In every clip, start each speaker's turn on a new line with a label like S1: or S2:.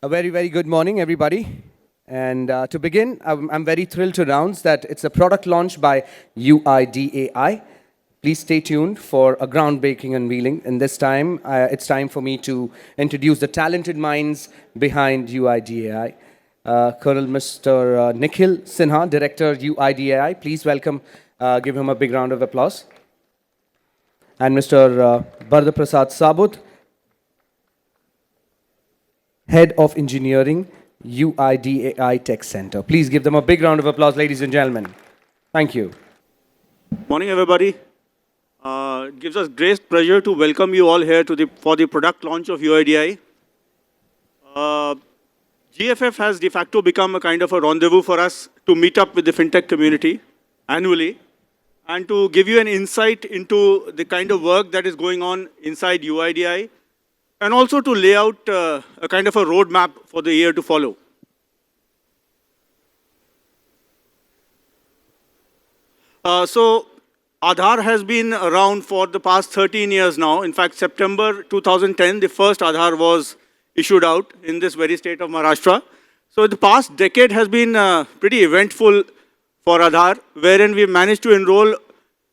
S1: A very, very good morning, everybody. And to begin, I'm very thrilled to announce that it's a product launch by UIDAI. Please stay tuned for a groundbreaking unveiling. And this time, it's time for me to introduce the talented minds behind UIDAI. Colonel Mr. Nikhil Sinha, Director UIDAI. Please welcome, give him a big round of applause. And Mr. Barada Prasad Sabut, Head of Engineering, UIDAI Tech Center. Please give them a big round of applause, ladies and gentlemen. Thank you.
S2: Morning, everybody. It gives us great pleasure to welcome you all here for the product launch of UIDAI. GFF has de facto become a kind of a rendezvous for us to meet up with the fintech community annually and to give you an insight into the kind of work that is going on inside UIDAI, and also to lay out a kind of a roadmap for the year to follow. So Aadhaar has been around for the past 13 years now. In fact, September 2010, the first Aadhaar was issued out in this very state of Maharashtra. So the past decade has been pretty eventful for Aadhaar, wherein we managed to enroll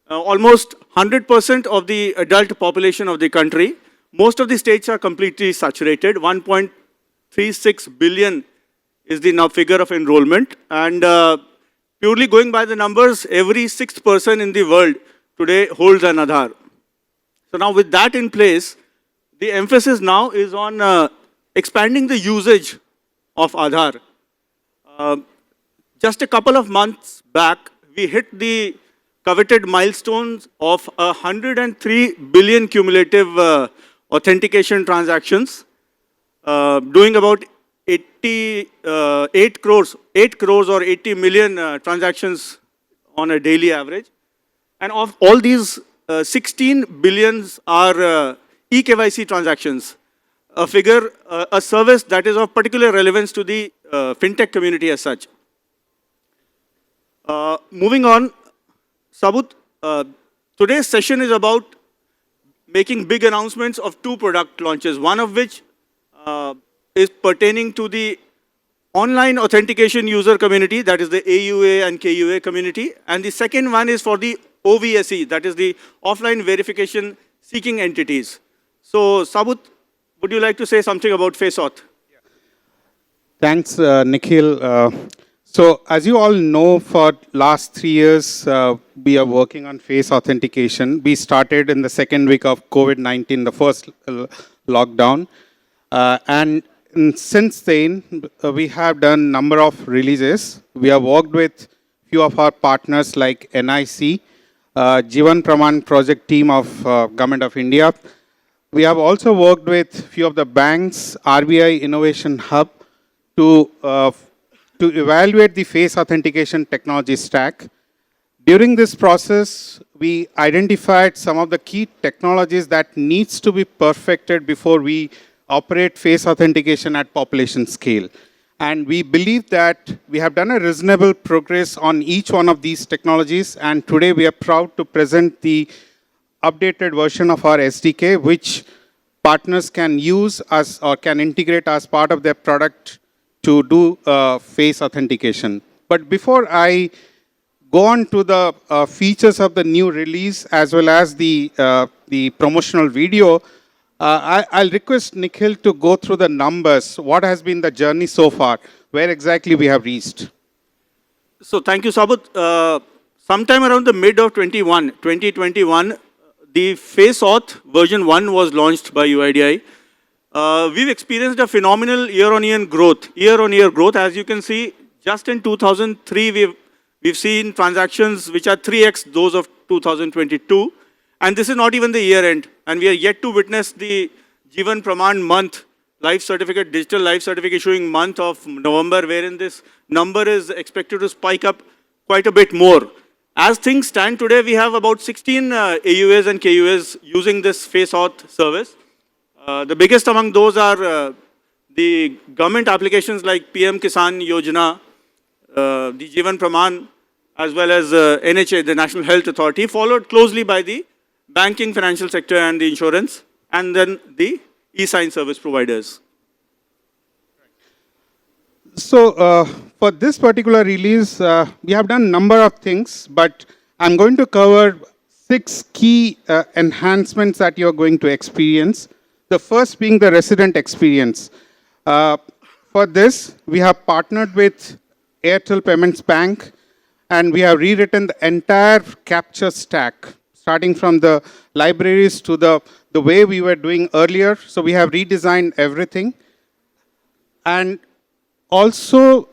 S2: almost 100% of the adult population of the country. Most of the states are completely saturated. 1.36 billion is the now figure of enrollment. And purely going by the numbers, every sixth person in the world today holds an Aadhaar. So now with that in place, the emphasis now is on expanding the usage of Aadhaar. Just a couple of months back, we hit the coveted milestones of 103 billion cumulative authentication transactions, doing about 8 crores or 80 million transactions on a daily average. And of all these, 16 billions are eKYC transactions, a figure, a service that is of particular relevance to the fintech community as such. Moving on, Sabut, today's session is about making big announcements of two product launches, one of which is pertaining to the online authentication user community, that is the AUA and KUA community, and the second one is for the OVSE, that is the offline verification seeking entities. So, Sabut, would you like to say something about FaceAuth?
S3: Thanks, Nikhil. So, as you all know, for last 3 years, we are working on face authentication. We started in the second week of COVID-19, the first lockdown. And since then, we have done number of releases. We have worked with few of our partners like NIC, Jivan Praman project team of Government of India. We have also worked with few of the banks, RBI Innovation Hub, to evaluate the face authentication technology stack. During this process, we identified some of the key technologies that needs to be perfected before we operate face authentication at population scale. And we believe that we have done a reasonable progress on each one of these technologies. And today we are proud to present the updated version of our SDK, which partners can use as or can integrate as part of their product to do face authentication. But before I go on to the features of the new release as well as the promotional video, I'll request Nikhil to go through the numbers. What has been the journey so far? Where exactly we have reached?
S2: So thank you, Sabut. Sometime around the mid of 2021, the FaceAuth version 1 was launched by UIDAI. We've experienced a phenomenal year-on-year growth. As you can see, just in 2003, we've seen transactions which are 3x those of 2022. And this is not even the year end. And we are yet to witness the Jivan Praman month, digital life certificate issuing month of November, wherein this number is expected to spike up quite a bit more. As things stand today, we have about 16 AUAs and KUAs using this FaceAuth service. The biggest among those are the government applications like PM Kisan Yojana, the Jivan Praman, as well as NHA, the National Health Authority, followed closely by the banking, financial sector, and the insurance, and then the e-sign service providers.
S3: So for this particular release, we have done a number of things, but I'm going to cover 6 key enhancements that you're going to experience. The first being the resident experience. Uh, for this, we have partnered with Airtel Payments Bank, and we have rewritten the entire capture stack, starting from the libraries to the way we were doing earlier. So we have redesigned everything. And also,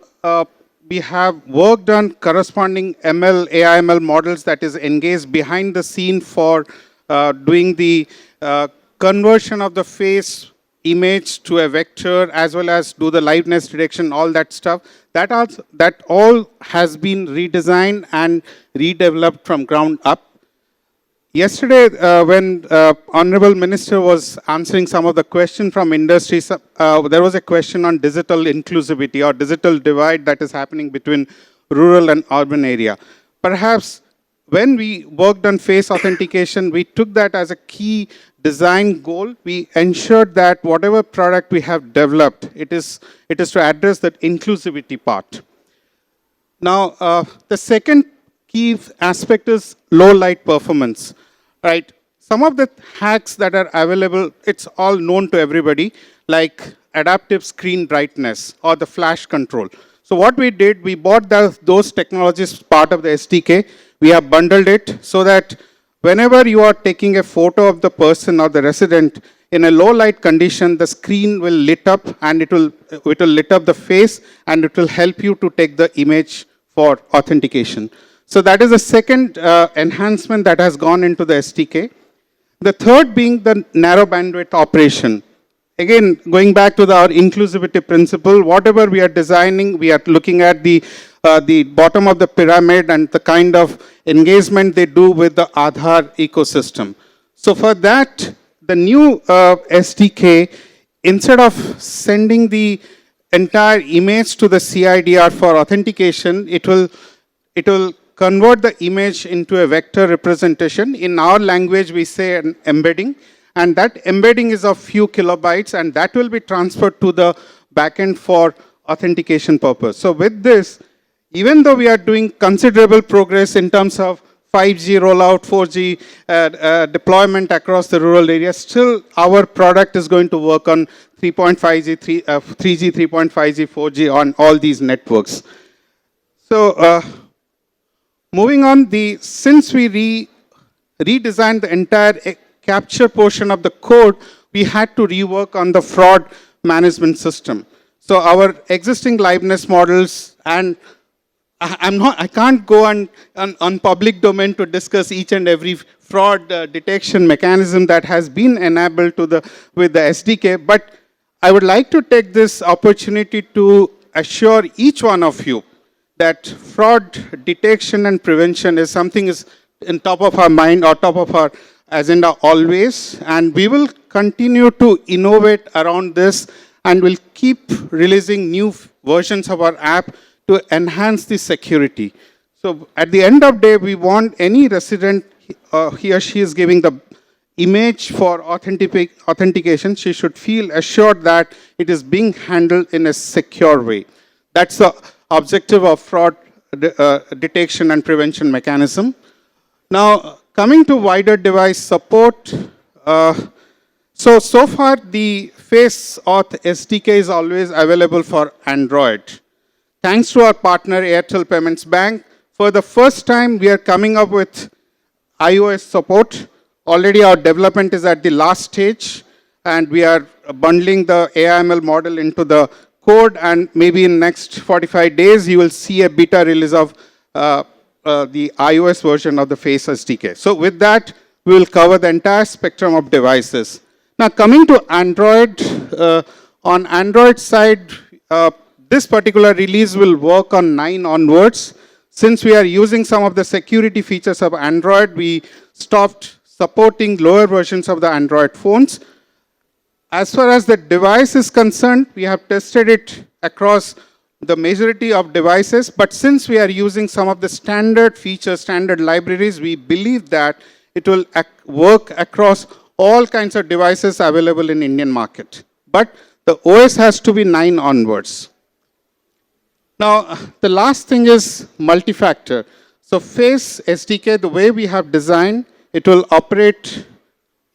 S3: we have worked on corresponding ML, AI/ML models that is engaged behind the scene for doing the conversion of the face image to a vector, as well as do the liveness detection, all that stuff. That all has been redesigned and redeveloped from ground up. Yesterday, when Honorable Minister was answering some of the questions from industry, there was a question on digital inclusivity or digital divide that is happening between rural and urban area. Perhaps when we worked on face authentication, we took that as a key design goal. We ensured that whatever product we have developed, it is to address that inclusivity part. Now, the second key aspect is low light performance, right? Some of the hacks that are available, it's all known to everybody, like adaptive screen brightness or the flash control. So what we did, we bought those technologies part of the SDK. We have bundled it so that whenever you are taking a photo of the person or the resident in a low light condition, the screen will lit up and it will lit up the face and it will help you to take the image for authentication. So that is the second enhancement that has gone into the SDK. The third being the narrow bandwidth operation. Again, going back to our inclusivity principle, whatever we are designing, we are looking at the bottom of the pyramid and the kind of engagement they do with the Aadhaar ecosystem. So for that, the new SDK, instead of sending the entire image to the CIDR for authentication, it will convert the image into a vector representation. In our language, we say an embedding, and that embedding is of few kilobytes, and that will be transferred to the backend for authentication purpose. So with this, even though we are doing considerable progress in terms of 5G rollout, 4G deployment across the rural areas, still our product is going to work on 3.5G, 3G, 3.5G, 4G on all these networks. So moving on, since we redesigned the entire capture portion of the code, we had to rework on the fraud management system. So our existing liveness models, and I can't go on public domain to discuss each and every fraud detection mechanism that has been enabled with the SDK, but I would like to take this opportunity to assure each one of you that fraud detection and prevention is something is in top of our mind or top of our agenda always, and we will continue to innovate around this and will keep releasing new versions of our app to enhance the security. So at the end of the day, we want any resident, he or she is giving the image for authentication, she should feel assured that it is being handled in a secure way. That's the objective of fraud detection and prevention mechanism. Now, coming to wider device support, so far the Face Auth SDK is always available for Android. Thanks to our partner Airtel Payments Bank, for the first time we are coming up with iOS support. Already our development is at the last stage, and we are bundling the AI/ML model into the code, and maybe in next 45 days you will see a beta release of the iOS version of the Face SDK. So with that, we will cover the entire spectrum of devices. Now coming to Android, on Android side, this particular release will work on 9 onwards. Since we are using some of the security features of Android, we stopped supporting lower versions of the Android phones. As far as the device is concerned, we have tested it across the majority of devices, but since we are using some of the standard features, standard libraries, we believe that it will work across all kinds of devices available in Indian market. But the OS has to be 9 onwards. Now, the last thing is multi-factor. So Face SDK, the way we have designed, it will operate,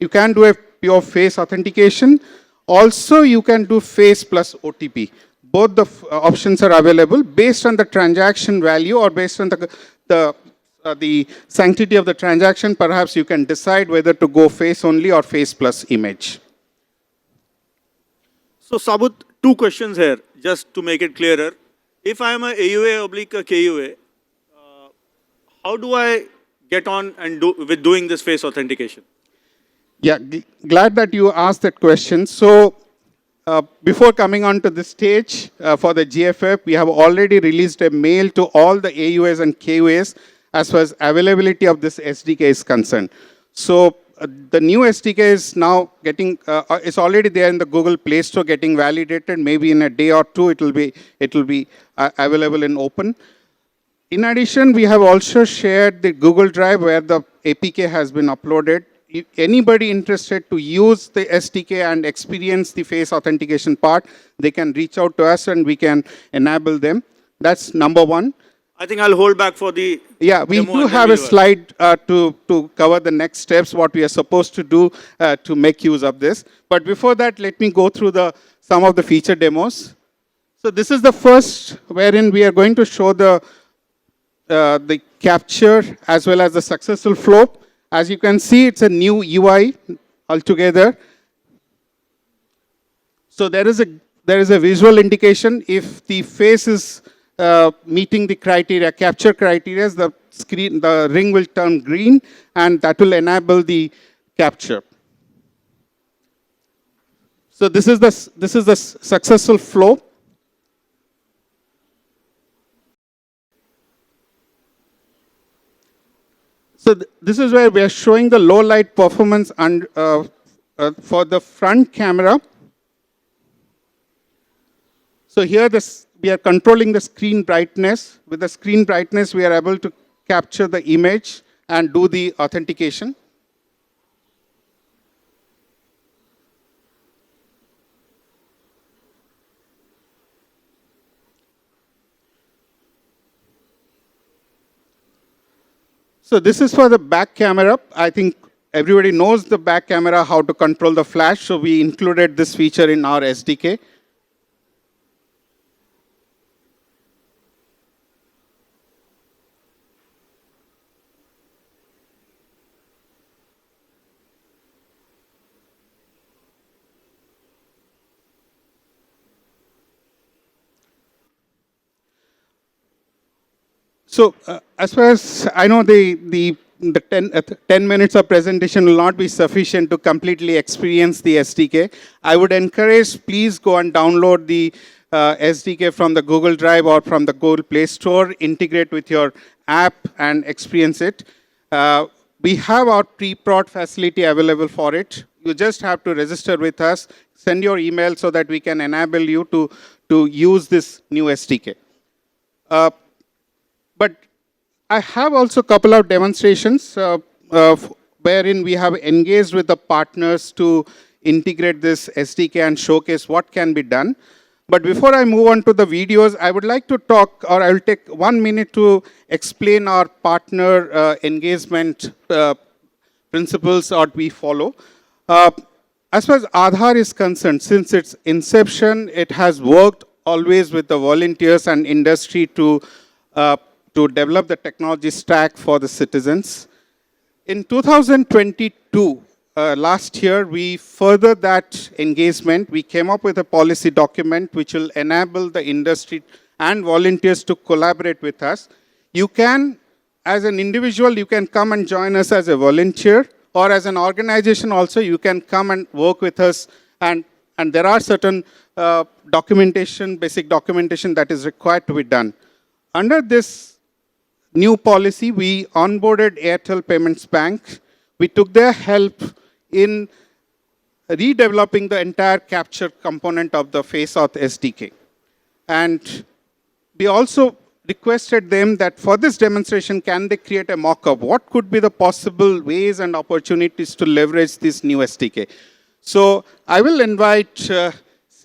S3: you can do a pure face authentication. Also, you can do face plus OTP. Both the options are available based on the transaction value or based on the sanctity of the transaction. Perhaps you can decide whether to go face only or face plus image.
S2: So, Sabut, two questions here, just to make it clearer. If I am a AUA oblique a KUA, how do I get on and with doing this face authentication?
S3: Yeah, glad that you asked that question. So, before coming onto the stage for the GFF, we have already released a mail to all the AUAs and KUAs as far as availability of this SDK is concerned. So, the new SDK is now getting, it's already there in the Google Play Store getting validated. Maybe in a day or two, it will be available in open. In addition, we have also shared the Google Drive where the APK has been uploaded. If anybody interested to use the SDK and experience the face authentication part, they can reach out to us and we can enable them. That's number one.
S2: I think I'll hold back for the
S3: Yeah, we do have a slide to cover the next steps, what we are supposed to do to make use of this. But before that, let me go through some of the feature demos. So this is the first wherein we are going to show the capture as well as the successful flow. As you can see, it's a new UI altogether. So there is a visual indication. If the face is meeting the criteria, capture criteria, the ring will turn green, and that will enable the capture. So this is the successful flow. So this is where we are showing the low light performance and for the front camera. So here we are controlling the screen brightness. With the screen brightness, we are able to capture the image and do the authentication. So this is for the back camera. I think everybody knows the back camera, how to control the flash. So we included this feature in our SDK. So as far as I know, the 10 minutes of presentation will not be sufficient to completely experience the SDK. I would encourage, please go and download the SDK from the Google Drive or from the Google Play Store, integrate with your app and experience it. We have our pre-prod facility available for it. You just have to register with us, send your email so that we can enable you to use this new SDK. But I have also a couple of demonstrations wherein we have engaged with the partners to integrate this SDK and showcase what can be done. But before I move on to the videos, I would like to talk, or I will take 1 minute to explain our partner engagement principles that we follow. As far as Aadhaar is concerned, since its inception, it has worked always with the volunteers and industry to develop the technology stack for the citizens. In 2022, last year, we furthered that engagement. We came up with a policy document which will enable the industry and volunteers to collaborate with us. You can, as an individual, you can come and join us as a volunteer, or as an organization also, you can come and work with us. And there are certain documentation, basic documentation that is required to be done. Under this new policy, we onboarded Airtel Payments Bank. We took their help in redeveloping the entire capture component of the FaceAuth SDK. And we also requested them that for this demonstration, can they create a mock-up? What could be the possible ways and opportunities to leverage this new SDK? So I will invite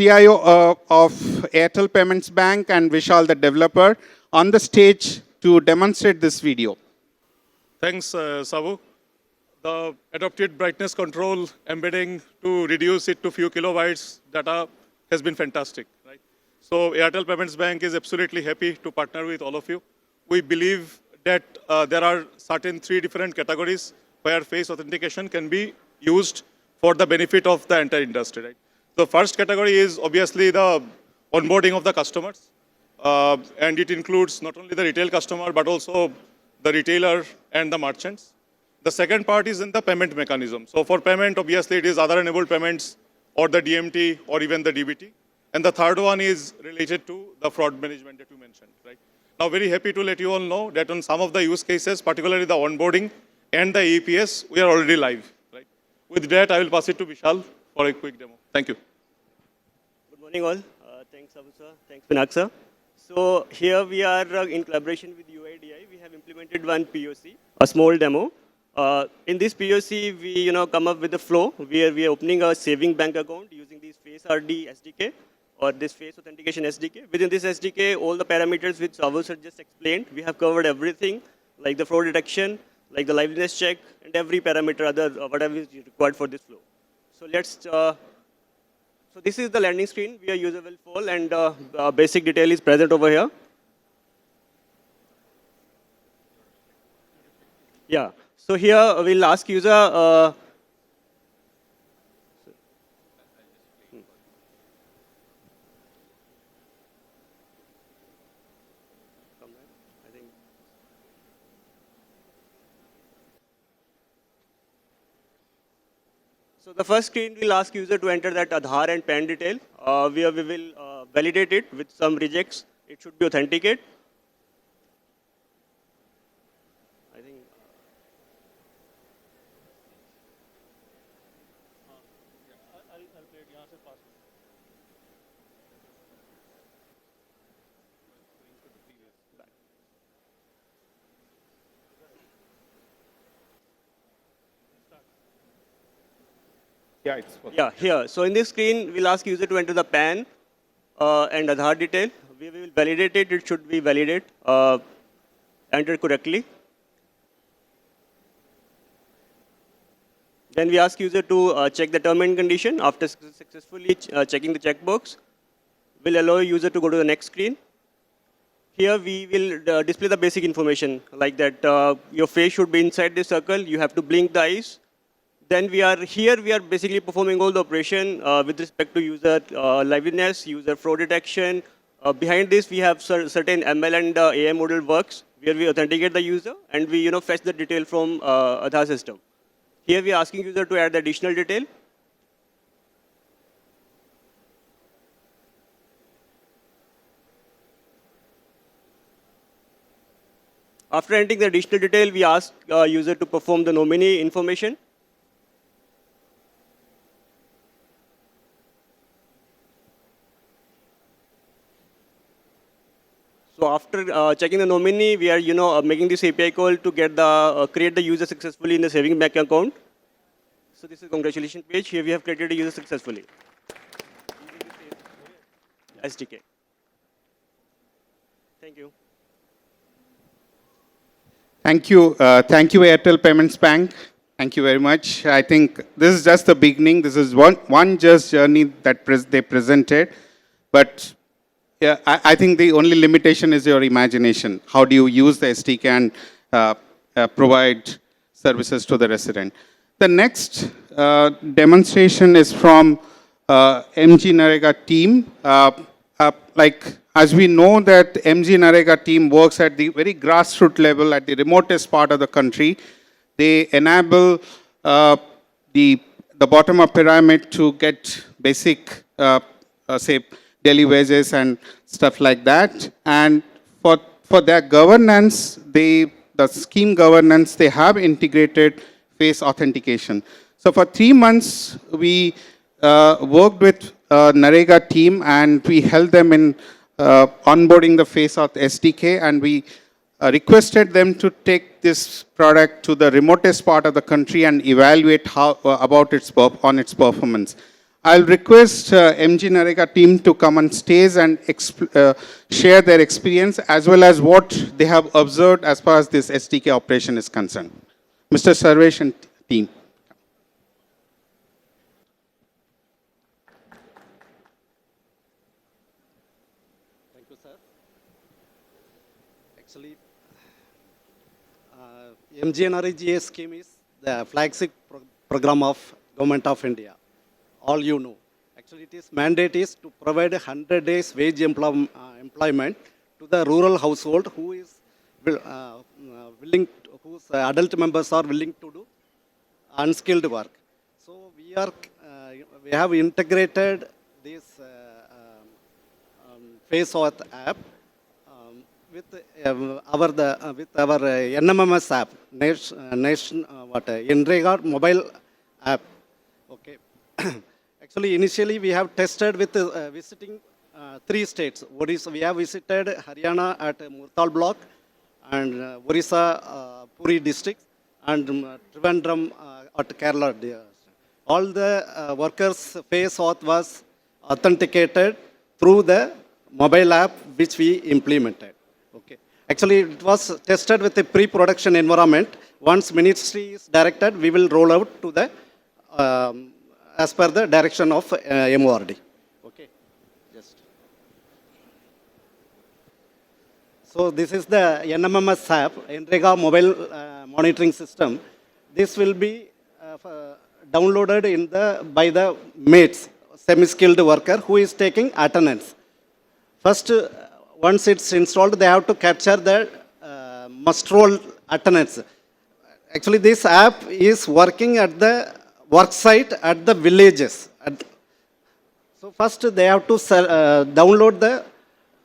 S3: CIO of Airtel Payments Bank and Vishal, the developer, on the stage to demonstrate this video.
S4: Thanks, Sabu. The adopted brightness control embedding to reduce it to few kilobytes data has been fantastic, right? So Airtel Payments Bank is absolutely happy to partner with all of you. We believe that there are certain 3 different categories where face authentication can be used for the benefit of the entire industry, right? The first category is obviously the onboarding of the customers. And it includes not only the retail customer, but also the retailer and the merchants. The second part is in the payment mechanism. So for payment, obviously, it is other-enabled payments or the DMT or even the DBT. And the third one is related to the fraud management that you mentioned, right? Now, very happy to let you all know that on some of the use cases, particularly the onboarding and the APS, we are already live, right? With that, I will pass it to Vishal for a quick demo. Thank you.
S5: Good morning, all. Thanks, Abu sir. Thanks, Pinak sir. So here we are in collaboration with UIDAI. We have implemented one POC, a small demo. In this POC, we come up with a flow where we are opening a saving bank account using this Face RD SDK or this Face Authentication SDK. Within this SDK, all the parameters which Abu sir just explained, we have covered everything, like the fraud detection, like the liveness check, and every parameter other whatever is required for this flow. So let's. So this is the landing screen where user will fall, and basic detail is present over here. Yeah. So here we'll ask user. So the first screen will ask user to enter that Aadhaar and PAN detail, where we will validate it with some rejects. It should be authenticate. I think. I'll play it.
S3: Yeah, it's
S5: Yeah, here. So in this screen, we'll ask user to enter the PAN and Aadhaar detail. We will validate it. It should be validate, entered correctly. Then we ask user to check the term and condition. After successfully checking the checkbox, we'll allow user to go to the next screen. Here we will display the basic information like that your face should be inside the circle. You have to blink the eyes. Then we are basically performing all the operation with respect to user liveness, user fraud detection. Behind this, we have certain ML and AI model works where we authenticate the user and we fetch the detail from Aadhaar system. Here we are asking user to add the additional detail. After entering the additional detail, we ask user to perform the nominee information. So after checking the nominee, we are making this API call to get the create the user successfully in the saving bank account. So this is congratulations page. Here we have created a user successfully. SDK. Thank you.
S3: Thank you. Thank you, Airtel Payments Bank. Thank you very much. I think this is just the beginning. This is one just journey that they presented. But yeah, I think the only limitation is your imagination. How do you use the SDK and provide services to the resident? The next demonstration is from MG Narega team. As we know that MG Narega team works at the very grassroots level, at the remotest part of the country. They enable the bottom-up pyramid to get basic, say, daily wages and stuff like that. And for their governance, the scheme governance, they have integrated face authentication. So for 3 months, we worked with Narega team and we helped them in onboarding the face auth SDK, and we requested them to take this product to the remotest part of the country and evaluate how about its performance. I'll request MG Nareka team to come on stage and share their experience as well as what they have observed as far as this SDK operation is concerned. Mr. Sarvesh and team.
S6: Thank you, sir. Actually, MGNREGA scheme is the flagship program of Government of India. All you know. Actually, its mandate is to provide 100 days wage employment to the rural household who is willing, whose adult members are willing to do unskilled work. So we have integrated this FaceAuth app with our NMMS app, Enrega mobile app. Okay. Actually, initially we have tested with visiting 3 states. We have visited Haryana at Murtal block and Orissa Puri district and Trivandrum at Kerala. All the workers' FaceAuth was authenticated through the mobile app which we implemented. Okay. Actually, it was tested with a pre-production environment. Once ministry is directed, we will roll out to the as per the direction of MORD. Okay. Just. So this is the NMMS app, Enrega mobile monitoring system. This will be downloaded by the mates, semi-skilled worker who is taking attendance. First, once it's installed, they have to capture the must roll attendance. Actually, this app is working at the work site at the villages. So first, they have to download the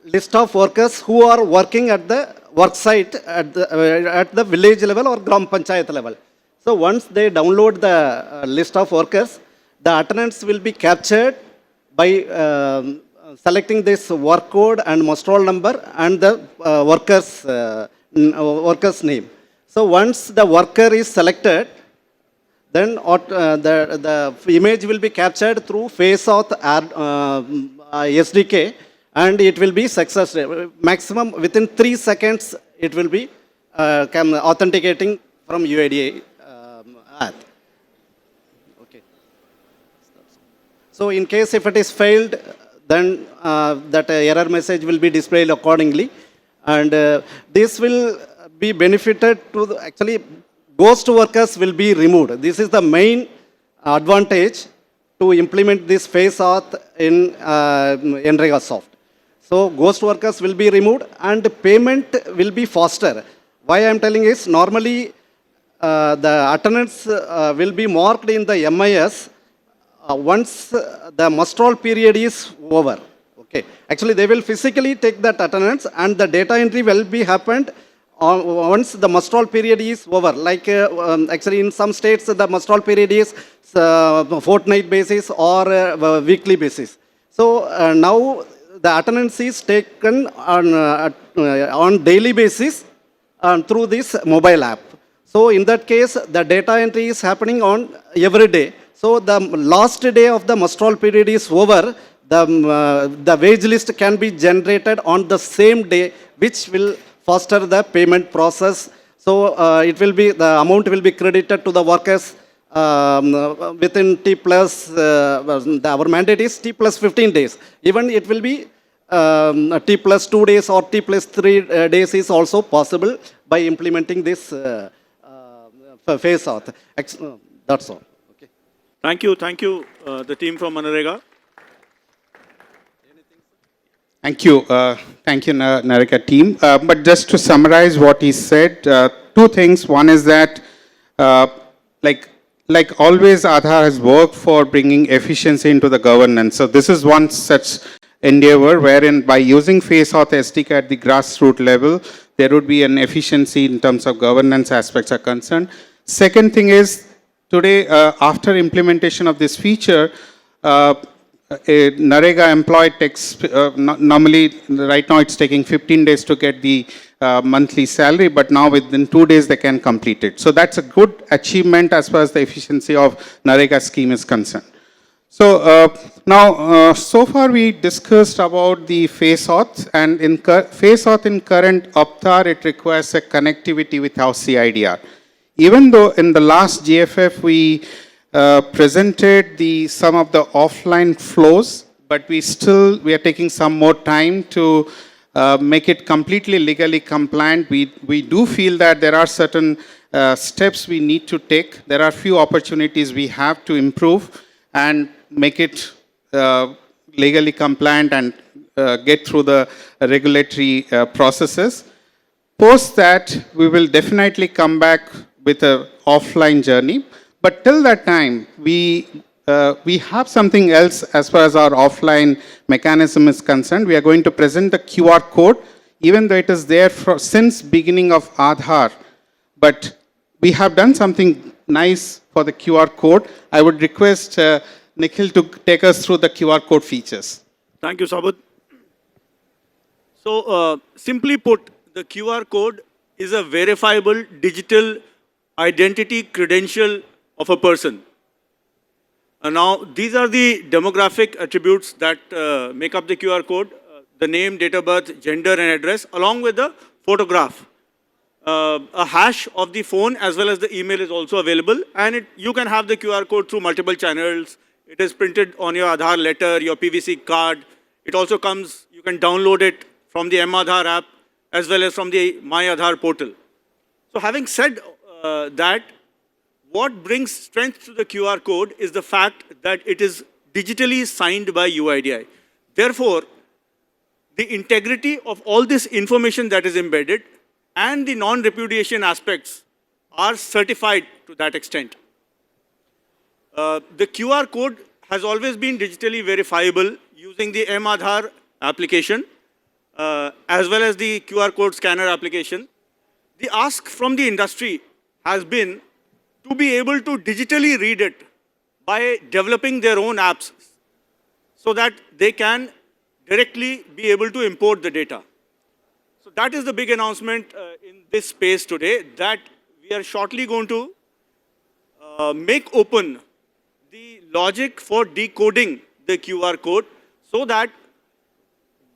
S6: list of workers who are working at the work site at the village level or Gram Panchayat level. So once they download the list of workers, the attendance will be captured by selecting this work code and must roll number and the worker's name. So once the worker is selected, then the image will be captured through FaceAuth SDK and it will be successful. Maximum within 3 seconds, it will be authenticating from UIDAI app. Okay. So in case if it is failed, then that error message will be displayed accordingly. And this will be benefited to actually ghost workers will be removed. This is the main advantage to implement this FaceAuth in Enrega Soft. So ghost workers will be removed and payment will be faster. Why I am telling is normally the attendance will be marked in the MIS once the must roll period is over. Okay. Actually, they will physically take that attendance and the data entry will be happened once the must roll period is over. Like actually in some states the must roll period is fortnight basis or weekly basis. So now the attendance is taken on daily basis through this mobile app. So in that case, the data entry is happening on every day. So the last day of the must roll period is over. The wage list can be generated on the same day, which will foster the payment process. So it will be, the amount will be credited to the workers within T plus, our mandate is T plus 15 days. Even it will be T plus 2 days or T plus 3 days is also possible by implementing this FaceAuth. That's all. Okay.
S2: Thank you, the team from Manrega.
S3: Thank you. Thank you, Nareka team. But just to summarize what he said, 2 things. One is that, like always, Aadhaar has worked for bringing efficiency into the governance. So this is one such endeavor wherein by using FaceAuth SDK at the grassroots level, there would be an efficiency in terms of governance aspects are concerned. Second thing is, today, after implementation of this feature, a Narega employee takes, normally right now it's taking 15 days to get the monthly salary, but now within 2 days they can complete it. So that's a good achievement as far as the efficiency of Narega scheme is concerned. So so far we discussed about the face auth, and in face auth in current Avatar, it requires a connectivity with our CIDR. Even though in the last GFF we presented some of the offline flows, but we are taking some more time to make it completely legally compliant. We do feel that there are certain steps we need to take. There are few opportunities we have to improve and make it legally compliant and get through the regulatory processes. Post that, we will definitely come back with an offline journey. But till that time, we have something else as far as our offline mechanism is concerned. We are going to present the QR code, even though it is there since beginning of Aadhaar. But we have done something nice for the QR code. I would request Nikhil to take us through the QR code features.
S2: Thank you, Sabut. So, simply put, the QR code is a verifiable digital identity credential of a person. Now, these are the demographic attributes that make up the QR code, the name, date of birth, gender and address, along with the photograph. A hash of the phone as well as the email is also available, and you can have the QR code through multiple channels. It is printed on your Aadhaar letter, your PVC card. It also comes, you can download it from the M-Aadhaar app as well as from the My Aadhaar portal. So having said that, what brings strength to the QR code is the fact that it is digitally signed by UIDAI. Therefore, the integrity of all this information that is embedded and the non-repudiation aspects are certified to that extent. The QR code has always been digitally verifiable using the M-Aadhaar application as well as the QR code scanner application. The ask from the industry has been to be able to digitally read it by developing their own apps so that they can directly be able to import the data. So that is the big announcement in this space today, that we are shortly going to make open the logic for decoding the QR code so that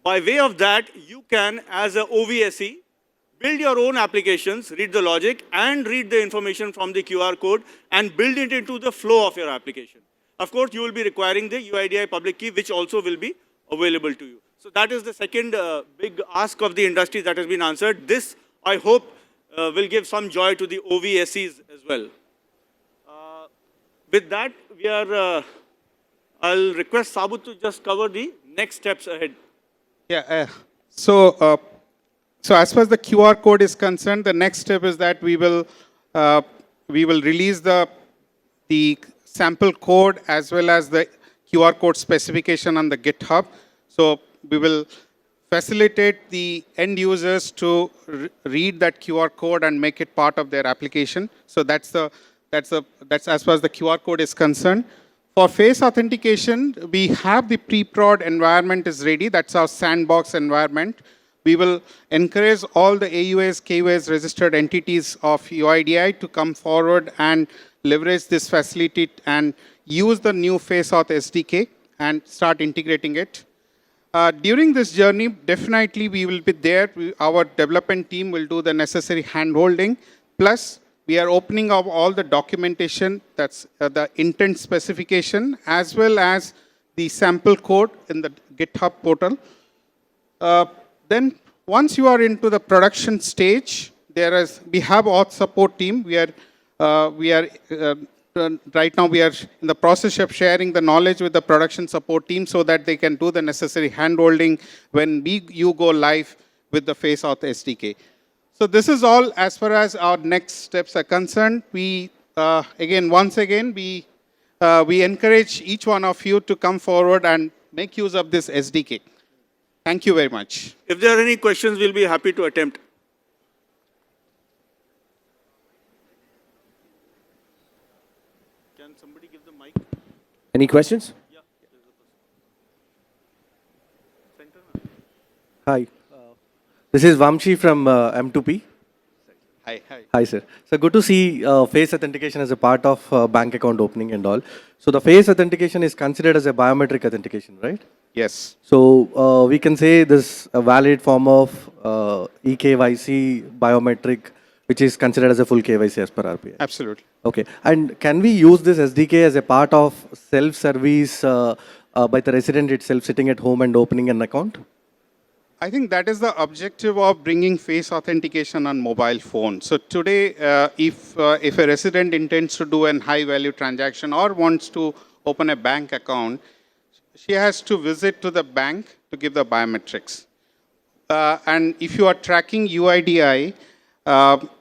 S2: by way of that, you can, as a OVSE, build your own applications, read the logic, and read the information from the QR code and build it into the flow of your application. Of course, you will be requiring the UIDAI public key, which also will be available to you. So that is the second big ask of the industry that has been answered. This, I hope, will give some joy to the OVSEs as well. With that, I'll request Sabut to just cover the next steps ahead.
S3: Yeah. So as far as the QR code is concerned, the next step is that we will release the sample code as well as the QR code specification on the GitHub. So we will facilitate the end users to read that QR code and make it part of their application. So that's as far as the QR code is concerned. For face authentication, we have the pre-prod environment is ready. That's our sandbox environment. We will encourage all the AUAs, KUAs registered entities of UIDAI to come forward and leverage this facility and use the new face auth SDK and start integrating it. During this journey, definitely we will be there. Our development team will do the necessary handholding. Plus, we are opening up all the documentation, that's the intent specification, as well as the sample code in the GitHub portal. Then, once you are into the production stage, we have auth support team. Right now we are in the process of sharing the knowledge with the production support team so that they can do the necessary handholding when you go live with the face auth SDK. So this is all as far as our next steps are concerned. Once again, we encourage each one of you to come forward and make use of this SDK. Thank you very much.
S2: If there are any questions, we'll be happy to attempt. Can somebody give the mic?
S1: Any questions?
S2: Yeah.
S7: Hi, this is Vamshi from M2P.
S3: Hi, hi.
S7: Hi, sir. So good to see face authentication as a part of bank account opening and all. So the face authentication is considered as a biometric authentication, right?
S3: Yes,
S7: So we can say this a valid form of eKYC biometric, which is considered as a full KYC as per RBI.
S3: absolutely.
S7: Okay. And can we use this SDK as a part of self-service by the resident itself sitting at home and opening an account?
S3: I think that is the objective of bringing face authentication on mobile phone. So today, if a resident intends to do a high-value transaction or wants to open a bank account, she has to visit to the bank to give the biometrics. And if you are tracking UIDAI,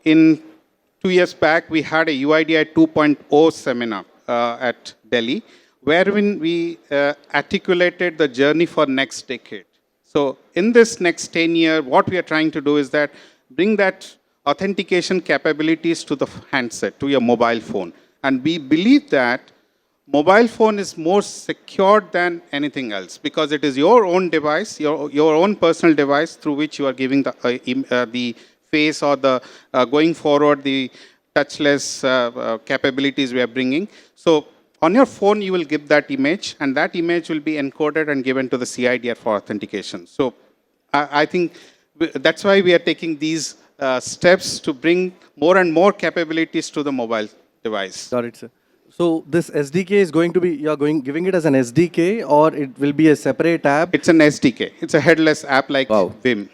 S3: in 2 years back, we had a UIDAI 2.0 seminar at Delhi, wherein we articulated the journey for next decade. So in this next 10 year, what we are trying to do is that bring that authentication capabilities to the handset, to your mobile phone. And we believe that mobile phone is more secure than anything else because it is your own device, your own personal device through which you are giving the face or the going forward the touchless capabilities we are bringing. So on your phone, you will give that image, and that image will be encoded and given to the CIDR for authentication. So I think that's why we are taking these steps to bring more and more capabilities to the mobile device.
S7: Got it, sir. So this SDK is going to be, giving it as an SDK or it will be a separate app?
S3: It's an SDK. It's a headless app like
S7: Wow.
S3: Vim.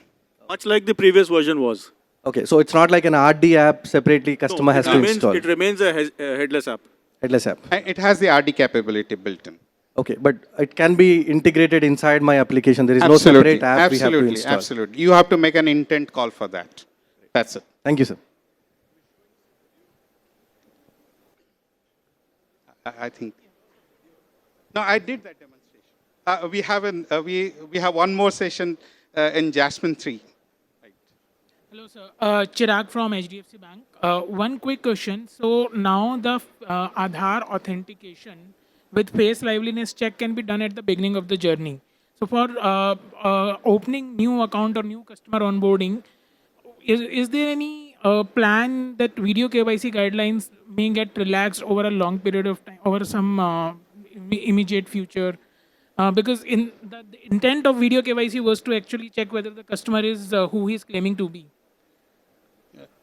S2: Much like the previous version was.
S7: Okay, so it's not like an RD app separately customer has to install.
S2: It remains a headless app.
S7: Headless app.
S3: And it has the RD capability built in.
S7: Okay, but it can be integrated inside my application. There is no separate app we have to install.
S3: Absolutely. You have to make an intent call for that. That's it.
S7: Thank you, sir.
S3: I think. No, I did that demonstration. We have one more session in Jasmine 3.
S8: Hello, sir. Chirag from HDFC Bank. One quick question. So now the Aadhaar authentication with face liveliness check can be done at the beginning of the journey. So for opening new account or new customer onboarding, is there any plan that video KYC guidelines may get relaxed over a long period of time, over some immediate future? Because in the intent of video KYC was to actually check whether the customer is who he is claiming to be.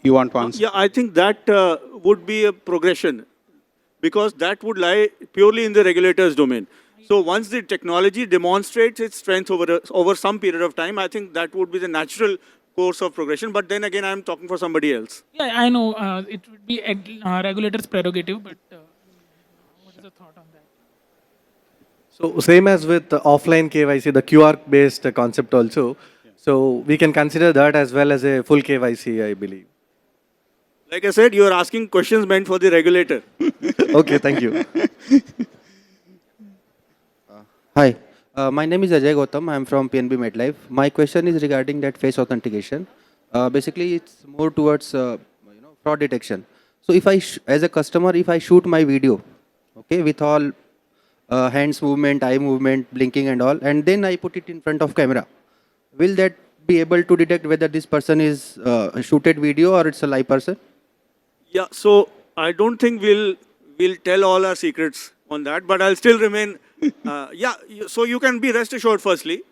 S3: You want to answer?
S2: Yeah, I think that would be a progression because that would lie purely in the regulator's domain. So once the technology demonstrates its strength over some period of time, I think that would be the natural course of progression. But then again, I'm talking for somebody else.
S8: Yeah, I know it would be regulator's prerogative, but what is the thought on that?
S7: So same as with the offline KYC, the QR-based concept also. So we can consider that as well as a full KYC, I believe.
S2: Like I said, you are asking questions meant for the regulator.
S7: Okay, thank you.
S9: Hi, my name is Ajay Gautam. I'm from PNB MedLife. My question is regarding that face authentication. Basically, it's more towards fraud detection. So if as a customer, if I shoot my video, okay, with all hands movement, eye movement, blinking and all, and then I put it in front of camera, will that be able to detect whether this person is a shooted video or it's a live person?
S2: Yeah, so I don't think we'll tell all our secrets on that, but I'll still remain. So you can be rest assured. Firstly,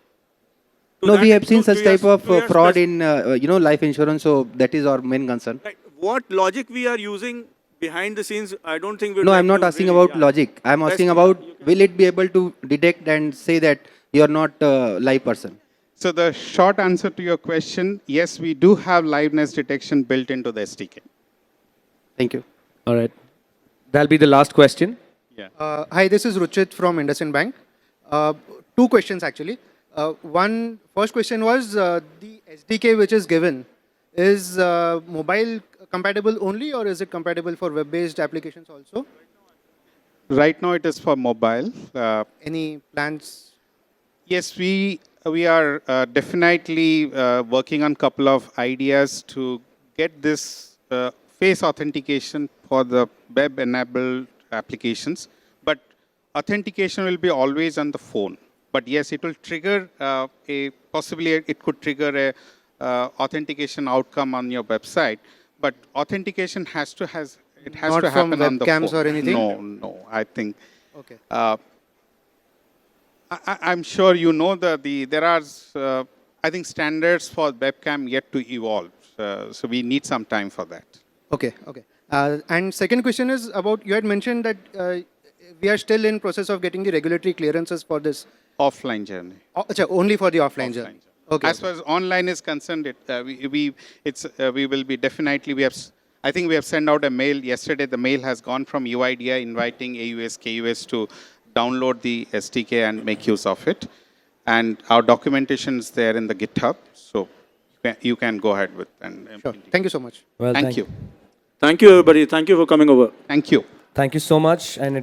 S9: No, we have seen such type of fraud in life insurance, so that is our main concern.
S2: Right. What logic we are using behind the scenes, I don't think we'll.
S9: No, I'm not asking about logic. I'm asking about will it be able to detect and say that you are not a live person?
S3: So the short answer to your question, yes, we do have liveness detection built into the SDK.
S9: Thank you.
S1: All right. That'll be the last question.
S3: Yeah.
S10: Hi, this is Ruchit from IndusInd Bank. Two questions actually. First question was the SDK which is given is mobile compatible only or is it compatible for web-based applications also?
S3: Right now it is for mobile.
S10: Any plans?
S3: Yes, we are definitely working on a couple of ideas to get this face authentication for the web-enabled applications. But authentication will be always on the phone. But yes, it will trigger possibly it could trigger a authentication outcome on your website. but authentication has to has it has
S10: Not
S3: to
S10: from
S3: happen on the
S10: webcams
S3: phone.
S10: or anything?
S3: No. I think
S10: Okay.
S3: I'm sure you know that there are I think standards for webcam yet to evolve. So we need some time for that.
S10: Okay. Okay. And second question is about, you had mentioned that we are still in process of getting the regulatory clearances for this.
S3: Offline journey.
S10: Acha, only for the offline
S3: Offline
S10: journey.
S3: journey.
S10: Okay.
S3: As far as online is concerned, we will be definitely, I think we have sent out a mail yesterday. The mail has gone from UIDAI inviting AUS, KUS to download the SDK and make use of it. And our documentation is there in the GitHub. So you can go ahead with and
S10: Sure. Thank you so much.
S1: Well,
S3: Thank you.
S2: Thank you, everybody. Thank you for coming over.
S3: Thank you.
S1: Thank you so much. And it